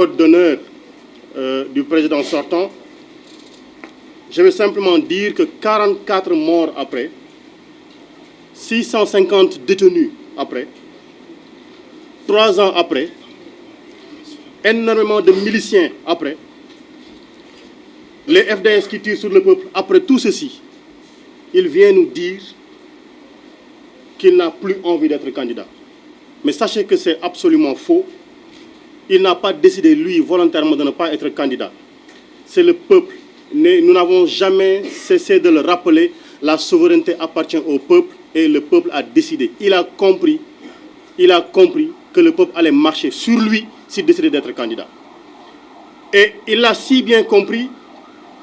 Code d'honneur du président sortant, je vais simplement dire que 44 morts après, 650 détenus après, 3 ans après, énormément de miliciens après, les FDS qui tirent sur le peuple, après tout ceci, il vient nous dire qu'il n'a plus envie d'être candidat. Mais sachez que c'est absolument faux. Il n'a pas décidé, lui, volontairement, de ne pas être candidat. C'est le peuple. Nous n'avons jamais cessé de le rappeler. La souveraineté appartient au peuple et le peuple a décidé. Il a compris que le peuple allait marcher sur lui s'il décidait d'être candidat. Et il a si bien compris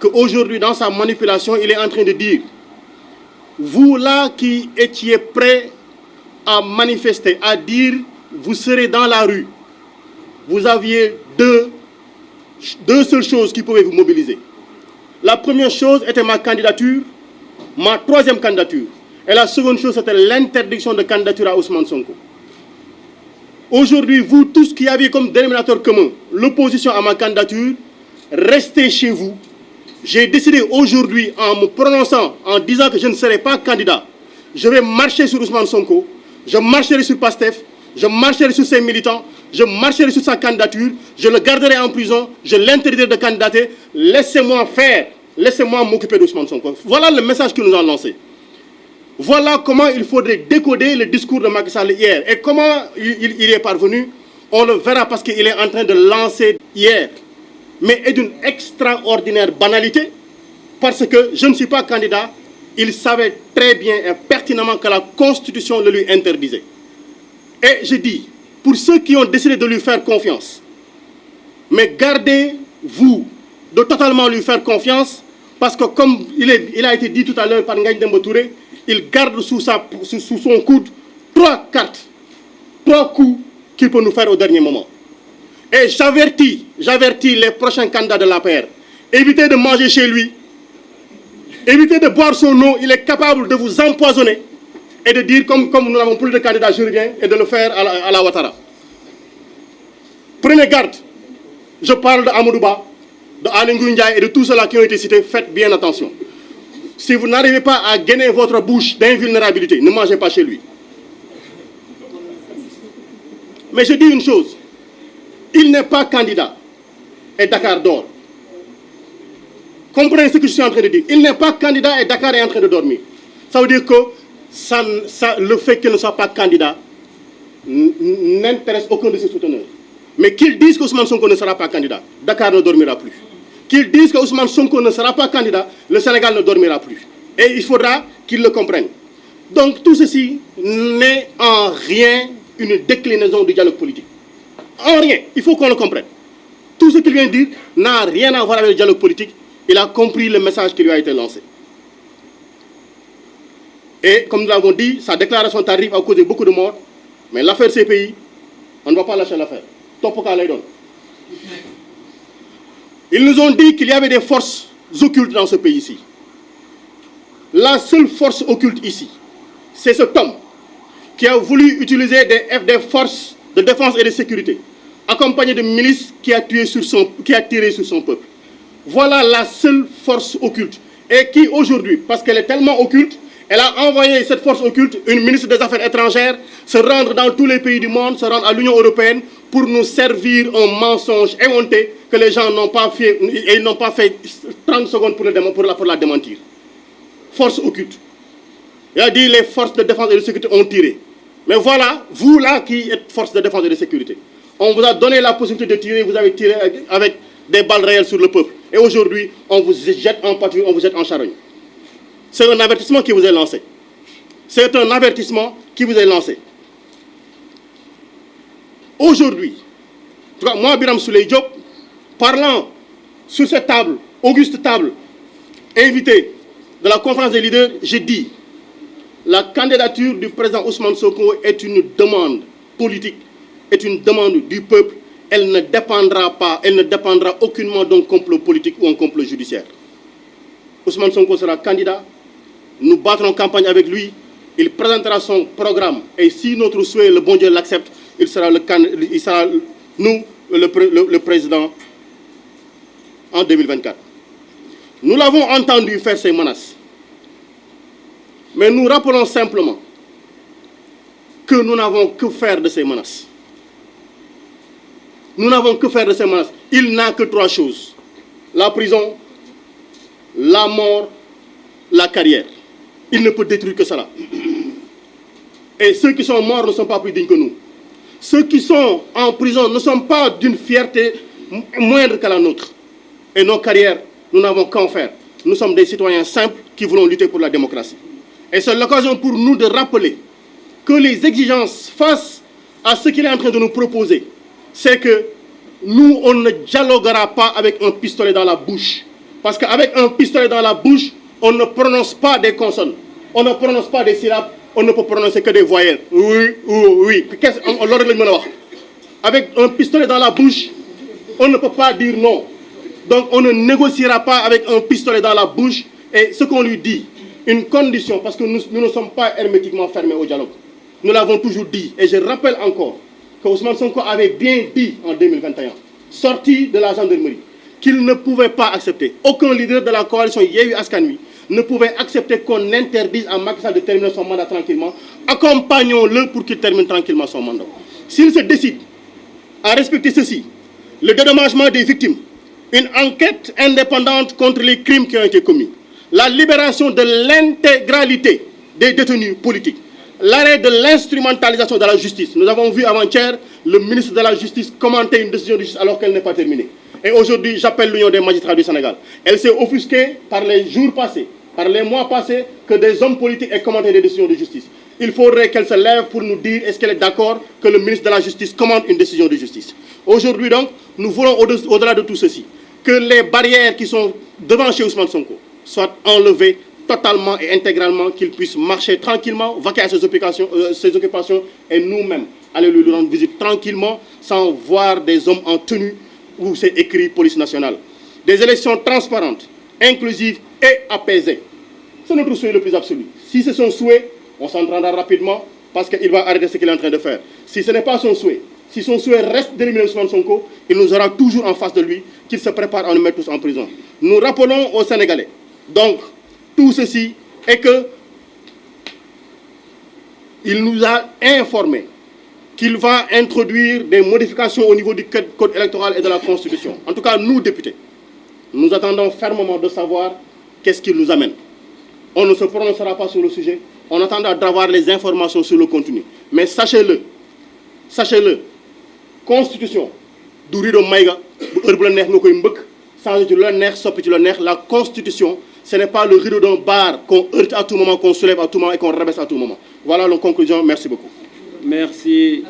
qu'aujourd'hui, dans sa manipulation, il est en train de dire, vous là qui étiez prêts à manifester, à dire, vous serez dans la rue, vous aviez deux seules choses qui pouvaient vous mobiliser. La première chose était ma candidature, ma troisième candidature. Et la seconde chose, c'était l'interdiction de candidature à Ousmane Sonko. Aujourd'hui, vous tous qui aviez comme dénominateur commun l'opposition à ma candidature, restez chez vous. J'ai décidé aujourd'hui, en me prononçant, en disant que je ne serai pas candidat, je vais marcher sur Ousmane Sonko, je marcherai sur Pastef, je marcherai sur ses militants, je marcherai sur sa candidature, je le garderai en prison, je l'interdirai de candidater. Laissez-moi faire, laissez-moi m'occuper d'Ousmane Sonko. Voilà le message que nous avons lancé. Voilà comment il faudrait décoder le discours de Macky Sall hier. Et comment il est parvenu, on le verra parce qu'il est en train de lancer hier. Mais est d'une extraordinaire banalité, parce que je ne suis pas candidat. Il savait très bien et pertinemment que la Constitution le lui interdisait. Et je dis, pour ceux qui ont décidé de lui faire confiance, mais gardez-vous de totalement lui faire confiance, parce que comme il a été dit tout à l'heure par Ngagne Demba Touré, il garde sous son coude 3 cartes, 3 coups qu'il peut nous faire au dernier moment. Et j'avertis les prochains candidats de l'APR, évitez de manger chez lui, évitez de boire son eau, il est capable de vous empoisonner et de dire comme nous n'avons plus de candidats, je reviens, et de le faire à la Ouattara. Prenez garde, je parle de Amadouba, de Aly Ngouille Ndiaye et de tous ceux-là qui ont été cités, faites bien attention. Si vous n'arrivez pas à gainer votre bouche d'invulnérabilité, ne mangez pas chez lui. Mais je dis une chose, il n'est pas candidat et Dakar dort. Comprenez ce que je suis en train de dire. Il n'est pas candidat et Dakar est en train de dormir. Ça veut dire que le fait qu'il ne soit pas candidat n'intéresse aucun de ses souteneurs. Mais qu'ils disent qu'Ousmane Sonko ne sera pas candidat, Dakar ne dormira plus. Qu'ils disent que Ousmane Sonko ne sera pas candidat, le Sénégal ne dormira plus. Et il faudra qu'ils le comprennent. Donc tout ceci n'est en rien une déclinaison du dialogue politique. En rien, il faut qu'on le comprenne. Tout ce qu'il vient de dire n'a rien à voir avec le dialogue politique. Il a compris le message qui lui a été lancé. Et comme nous l'avons dit, sa déclaration tardive a causé beaucoup de morts. Mais l'affaire CPI, on ne va pas lâcher l'affaire. Topoka lay doon. Ils nous ont dit qu'il y avait des forces occultes dans ce pays-ci. La seule force occulte ici, c'est cet homme qui a voulu utiliser des forces de défense et de sécurité, accompagné de milices qui a tiré sur son peuple. Voilà la seule force occulte. Et qui aujourd'hui, parce qu'elle est tellement occulte, elle a envoyé cette force occulte, une ministre des Affaires étrangères, se rendre dans tous les pays du monde, se rendre à l'Union européenne pour nous servir un mensonge éhonté que les gens n'ont pas fait, et ils n'ont pas fait 30 secondes pour la démentir. Force occulte. Il a dit les forces de défense et de sécurité ont tiré. Mais voilà, vous là qui êtes force de défense et de sécurité, on vous a donné la possibilité de tirer, vous avez tiré avec des balles réelles sur le peuple. Et aujourd'hui, on vous jette en pâture, on vous jette en charogne. C'est un avertissement qui vous est lancé. C'est un avertissement qui vous est lancé. Aujourd'hui, moi, Birame Souleye Diop, parlant sur cette table, auguste table, invité de la conférence des leaders, j'ai dit la candidature du président Ousmane Sonko est une demande politique, est une demande du peuple. Elle ne dépendra aucunement d'un complot politique ou un complot judiciaire. Ousmane Sonko sera candidat. Nous battrons campagne avec lui. Il présentera son programme. Et si notre souhait, le bon Dieu l'accepte, nous le président en 2024. Nous l'avons entendu faire ces menaces. Mais nous rappelons simplement que nous n'avons que faire de ces menaces. Nous n'avons que faire de ces menaces. Il n'a que 3 choses. La prison, la mort, la carrière. Il ne peut détruire que cela. Et ceux qui sont morts ne sont pas plus dignes que nous. Ceux qui sont en prison ne sont pas d'une fierté moindre que la nôtre. Et nos carrières, nous n'avons qu'en faire. Nous sommes des citoyens simples qui voulons lutter pour la démocratie. Et c'est l'occasion pour nous de rappeler que les exigences face à ce qu'il est en train de nous proposer, c'est que nous, on ne dialoguera pas avec un pistolet dans la bouche. Parce qu'avec un pistolet dans la bouche, on ne prononce pas des consonnes. On ne prononce pas des syllabes. On ne peut prononcer que des voyelles. Oui, oui, oui. Avec un pistolet dans la bouche, on ne peut pas dire non. Donc on ne négociera pas avec un pistolet dans la bouche. Et ce qu'on lui dit, une condition, parce que nous ne sommes pas hermétiquement fermés au dialogue. Nous l'avons toujours dit. Et je rappelle encore que Ousmane Sonko avait bien dit en 2021, sorti de la gendarmerie, qu'il ne pouvait pas accepter. Aucun leader de la coalition Yewwi Askan Wi ne pouvait accepter qu'on interdise à Macky Sall de terminer son mandat tranquillement. Accompagnons-le pour qu'il termine tranquillement son mandat. S'il se décide à respecter ceci, le dédommagement des victimes, une enquête indépendante contre les crimes qui ont été commis, la libération de l'intégralité des détenus politiques, l'arrêt de l'instrumentalisation de la justice. Nous avons vu avant-hier le ministre de la Justice commenter une décision de justice alors qu'elle n'est pas terminée. Et aujourd'hui, j'appelle l'Union des magistrats du Sénégal. Elle s'est offusquée par les jours passés, par les mois passés, que des hommes politiques aient commenté des décisions de justice. Il faudrait qu'elle se lève pour nous dire est-ce qu'elle est d'accord que le ministre de la Justice commande une décision de justice. Aujourd'hui donc, nous voulons au-delà de tout ceci, que les barrières qui sont devant chez Ousmane Sonko soient enlevées totalement et intégralement, qu'il puisse marcher tranquillement, vaquer à ses occupations et nous-mêmes aller lui rendre visite tranquillement sans voir des hommes en tenue où c'est écrit police nationale. Des élections transparentes, inclusives et apaisées. C'est notre souhait le plus absolu. Si c'est son souhait, on s'entendra rapidement parce qu'il va arrêter ce qu'il est en train de faire. Si ce n'est pas son souhait, si son souhait reste d'éliminer Ousmane Sonko, il nous aura toujours en face de lui qu'il se prépare à nous mettre tous en prison. Nous rappelons aux Sénégalais, donc, tout ceci est que il nous a informé qu'il va introduire des modifications au niveau du code électoral et de la Constitution. En tout cas, nous, députés, nous attendons fermement de savoir qu'est-ce qu'il nous amène. On ne se prononcera pas sur le sujet, on attendra d'avoir les informations sur le contenu. Mais sachez-le, Constitution, du rido maïga, la Constitution, ce n'est pas le rideau d'un bar qu'on heurte à tout moment, qu'on soulève à tout moment et qu'on rabaisse à tout moment. Voilà la conclusion. Merci beaucoup. Merci,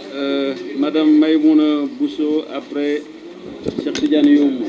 Madame Maïmouna Bousso. Après, Cheikh Tidiane Youm.